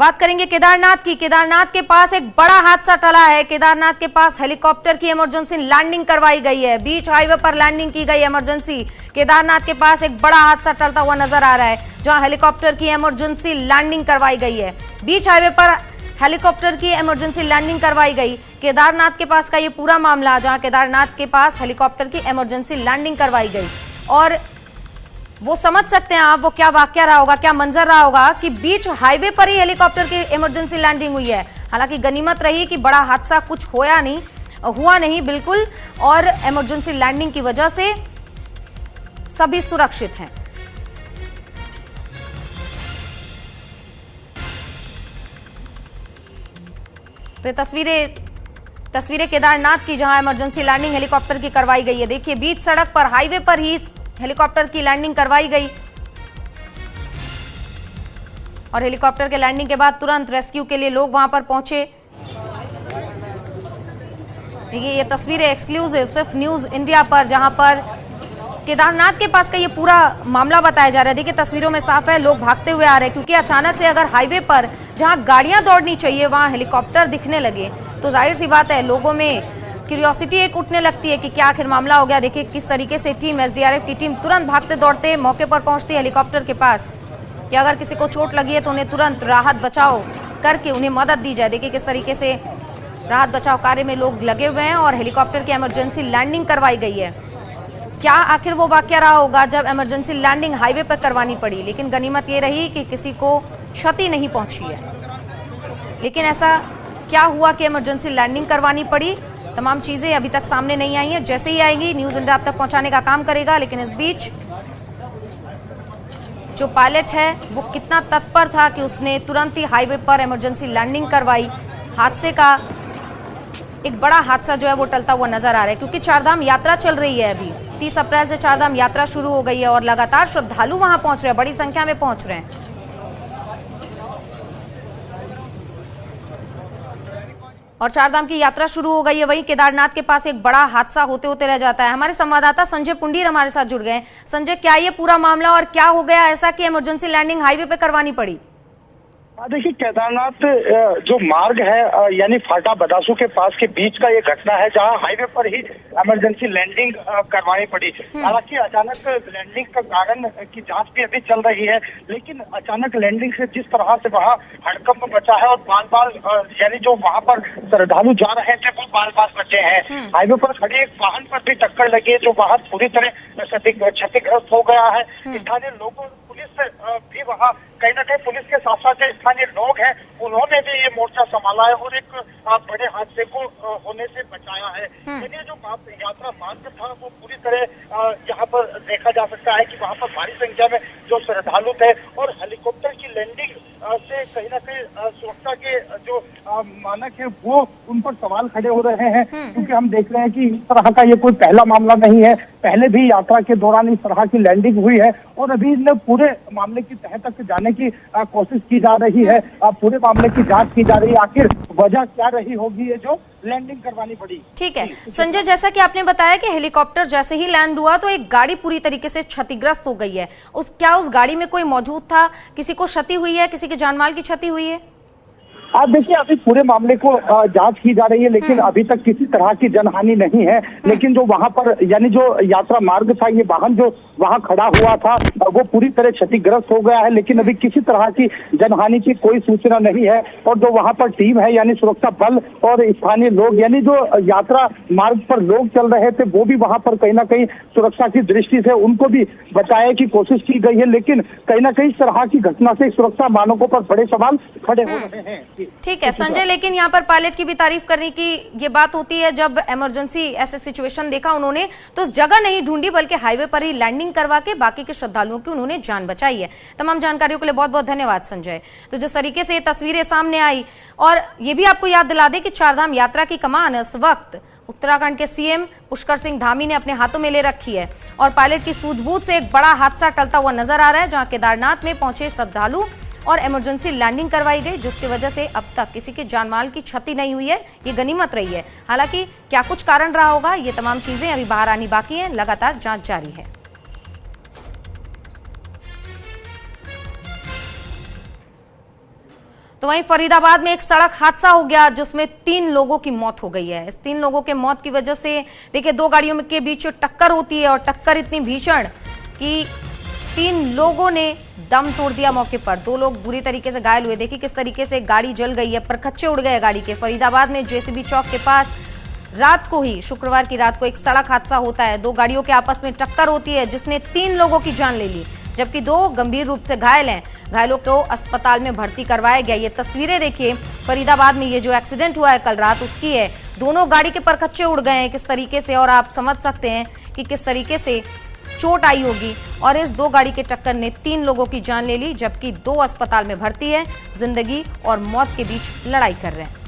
बात करेंगे केदारनाथ की। केदारनाथ के पास एक बड़ा हादसा टला है। केदारनाथ के पास हेलीकॉप्टर की इमरजेंसी लैंडिंग करवाई गई है। बीच हाईवे पर लैंडिंग की गई इमरजेंसी। केदारनाथ के पास एक बड़ा हादसा टलता हुआ नजर आ रहा है, जहां हेलीकॉप्टर की इमरजेंसी लैंडिंग करवाई गई है। बीच हाईवे पर हेलीकॉप्टर की इमरजेंसी लैंडिंग करवाई गई। केदारनाथ के पास का ये पूरा मामला, जहां केदारनाथ के पास हेलीकॉप्टर की इमरजेंसी लैंडिंग करवाई गई। और वो समझ सकते हैं आप वो क्या वाकया रहा होगा, क्या मंजर रहा होगा कि बीच हाईवे पर ही हेलीकॉप्टर की इमरजेंसी लैंडिंग हुई है। हालांकि गनीमत रही कि बड़ा हादसा कुछ हुआ नहीं बिल्कुल, और इमरजेंसी लैंडिंग की वजह से सभी सुरक्षित हैं। तो ये तस्वीरें केदारनाथ की, जहां इमरजेंसी लैंडिंग हेलीकॉप्टर की करवाई गई है। देखिए, बीच सड़क पर हाईवे पर ही हेलीकॉप्टर की लैंडिंग करवाई गई, और हेलीकॉप्टर के लैंडिंग के बाद तुरंत रेस्क्यू के लिए लोग वहां पर पहुंचे। देखिए, ये तस्वीरें एक्सक्लूसिव सिर्फ न्यूज इंडिया पर, जहां पर केदारनाथ के पास का ये पूरा मामला बताया जा रहा है। देखिए, तस्वीरों में साफ है, लोग भागते हुए आ रहे हैं, क्योंकि अचानक से अगर हाईवे पर जहां गाड़ियां दौड़नी चाहिए वहां हेलीकॉप्टर दिखने लगे तो जाहिर सी बात है लोगों में क्यूरियोसिटी एक उठने लगती है कि क्या आखिर मामला हो गया। देखिए किस तरीके से टीम, एसडीआरएफ की टीम तुरंत भागते दौड़ते मौके पर पहुंचती है हेलीकॉप्टर के पास, कि अगर किसी को चोट लगी है तो उन्हें तुरंत राहत बचाव करके उन्हें मदद दी जाए। देखिए किस तरीके से राहत बचाव कार्य में लोग लगे हुए हैं, और हेलीकॉप्टर की इमरजेंसी लैंडिंग करवाई गई है। क्या आखिर वो वाकया रहा होगा जब इमरजेंसी लैंडिंग हाईवे पर करवानी पड़ी, लेकिन गनीमत ये रही कि किसी को क्षति नहीं पहुंची है। लेकिन ऐसा क्या हुआ कि इमरजेंसी लैंडिंग करवानी पड़ी, तमाम चीजें अभी तक सामने नहीं आई हैं। जैसे ही आएंगी न्यूज इंडिया आप तक पहुंचाने का काम करेगा। लेकिन इस बीच जो पायलट है वो कितना तत्पर था कि उसने तुरंत ही हाईवे पर इमरजेंसी लैंडिंग करवाई। हादसे का एक बड़ा हादसा जो है वो टलता हुआ नजर आ रहा है, क्योंकि चारधाम यात्रा चल रही है। अभी 30 अप्रैल से चारधाम यात्रा शुरू हो गई है, और लगातार श्रद्धालु वहां पहुंच रहे हैं, बड़ी संख्या में पहुंच रहे हैं। और चारधाम की यात्रा शुरू हो गई है, वहीं केदारनाथ के पास एक बड़ा हादसा होते होते रह जाता है। हमारे संवाददाता संजय पुंडीर हमारे साथ जुड़ गए। संजय, क्या ये पूरा मामला और क्या हो गया ऐसा कि इमरजेंसी लैंडिंग हाईवे पे करवानी पड़ी? देखिए, केदारनाथ जो मार्ग है यानी फाटा बदासू के पास के बीच का ये घटना है, जहां हाईवे पर ही इमरजेंसी लैंडिंग करवानी पड़ी। हालांकि अचानक लैंडिंग का कारण की जांच भी अभी चल रही है, लेकिन अचानक लैंडिंग से जिस तरह से वहां हड़कंप मचा है, और बाल बाल यानी जो वहां पर श्रद्धालु जा रहे थे वो बाल बाल बचे हैं। हाईवे पर खड़े एक वाहन पर भी टक्कर लगी है, जो वाहन पूरी तरह क्षतिग्रस्त हो गया है। स्थानीय लोगों, पुलिस भी वहाँ कहीं ना कहीं पुलिस के साथ साथ स्थानीय लोग हैं, उन्होंने भी ये मोर्चा संभाला है और एक बड़े हादसे को होने से बचाया है। ये जो यात्रा मार्ग था वो पूरी तरह यहाँ पर देखा जा सकता है कि वहाँ पर भारी संख्या में जो श्रद्धालु थे, और हेलीकॉप्टर की लैंडिंग से कहीं ना कहीं सुरक्षा के जो मानक है वो उन पर सवाल खड़े हो रहे हैं, क्योंकि हम देख रहे हैं कि इस तरह का ये कोई पहला मामला नहीं है। पहले भी यात्रा के दौरान इस तरह की लैंडिंग हुई है, और अभी पूरे मामले की तह तक जाने की कोशिश की जा रही है। पूरे मामले की जांच की जा रही है, आखिर वजह क्या रही होगी ये जो लैंडिंग करवानी पड़ी। ठीक है संजय, जैसा कि आपने बताया कि हेलीकॉप्टर जैसे ही लैंड हुआ तो एक गाड़ी पूरी तरीके से क्षतिग्रस्त हो गई है। क्या उस गाड़ी में कोई मौजूद था? किसी को क्षति हुई है? किसी के जानमाल की क्षति हुई है? देखिए, अभी पूरे मामले को जांच की जा रही है, लेकिन अभी तक किसी तरह की जनहानि नहीं है। लेकिन जो वहां पर यानी जो यात्रा मार्ग था, ये वाहन जो वहां खड़ा हुआ था वो पूरी तरह क्षतिग्रस्त हो गया है, लेकिन अभी किसी तरह की जनहानि की कोई सूचना नहीं है। और जो वहां पर टीम है यानी सुरक्षा बल और स्थानीय लोग, यानी जो यात्रा मार्ग पर लोग चल रहे थे, वो भी वहां पर कहीं ना कहीं सुरक्षा की दृष्टि से उनको भी बचाने की कोशिश की गई है। लेकिन कहीं ना कहीं इस तरह की घटना से सुरक्षा मानकों पर बड़े सवाल खड़े हो रहे हैं। ठीक है संजय, लेकिन यहाँ पर पायलट की भी तारीफ करने की ये बात होती है, जब इमरजेंसी ऐसे सिचुएशन देखा उन्होंने तो उस जगह नहीं ढूंढी, बल्कि हाईवे पर ही लैंडिंग करवा के बाकी के श्रद्धालुओं की उन्होंने जान बचाई है। तमाम जानकारियों के लिए बहुत बहुत धन्यवाद संजय। तो जिस तरीके से ये तस्वीरें सामने आई, और ये भी आपको याद दिला दे कि चारधाम यात्रा की कमान इस वक्त उत्तराखंड के सीएम पुष्कर सिंह धामी ने अपने हाथों में ले रखी है, और पायलट की सूझबूझ से एक बड़ा हादसा टलता हुआ नजर आ रहा है, जहां केदारनाथ में पहुंचे श्रद्धालु और इमरजेंसी लैंडिंग करवाई गई, जिसकी वजह से अब तक किसी के जानमाल की क्षति नहीं हुई है। ये गनीमत रही है। हालांकि क्या कुछ कारण रहा होगा, ये तमाम चीजें अभी बाहर आनी बाकी हैं। लगातार जांच जारी है। तो वहीं फरीदाबाद में एक सड़क हादसा हो गया जिसमें 3 लोगों की मौत हो गई है। इस 3 लोगों के मौत की वजह से देखिए 2 गाड़ियों के बीच जो टक्कर होती है और टक्कर इतनी भीषण कि 3 लोगों ने दम तोड़ दिया मौके पर। 2 लोग बुरी तरीके से घायल हुए। देखिए किस तरीके से गाड़ी जल गई है, परखच्चे उड़ गए गाड़ी के। फरीदाबाद में जेसीबी चौक के पास रात को ही, शुक्रवार की रात को एक सड़क हादसा होता है। 2 गाड़ियों के आपस में टक्कर होती है जिसने 3 लोगों की जान ले ली, जबकि 2 गंभीर रूप से घायल हैं। घायलों को अस्पताल में भर्ती करवाया गया। ये तस्वीरें देखिए फरीदाबाद में ये जो एक्सीडेंट हुआ है कल रात उसकी है। दोनों गाड़ी के परखच्चे उड़ गए हैं किस तरीके से, और आप समझ सकते हैं कि किस तरीके से चोट आई होगी। और इस 2 गाड़ी के टक्कर ने 3 लोगों की जान ले ली, जबकि 2 अस्पताल में भर्ती है। जिंदगी और मौत के बीच लड़ाई कर रहे हैं।